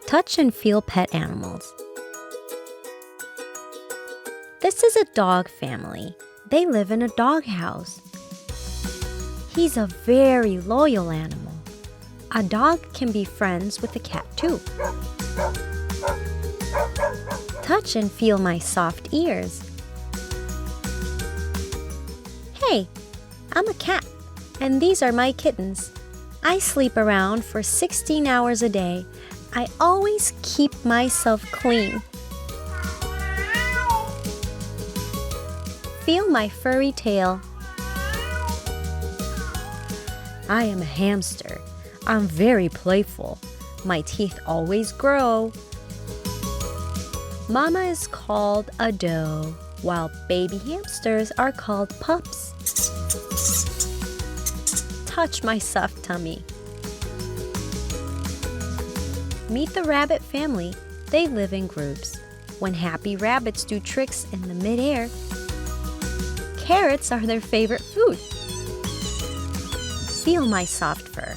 Touch and feel pet animals. This is a dog family. They live in a dog house. He's a very loyal animal. A dog can be friends with a cat too. Touch and feel my soft ears. Hey, I'm a cat, and these are my kittens. I sleep around for 16 hours a day. I always keep myself clean. Feel my furry tail. I am a hamster. I'm very playful. My teeth always grow. Mama is called a doe, while baby hamsters are called pups. Touch my soft tummy. Meet the rabbit family. They live in groups. When happy rabbits do tricks in the midair, carrots are their favorite food. Feel my soft fur.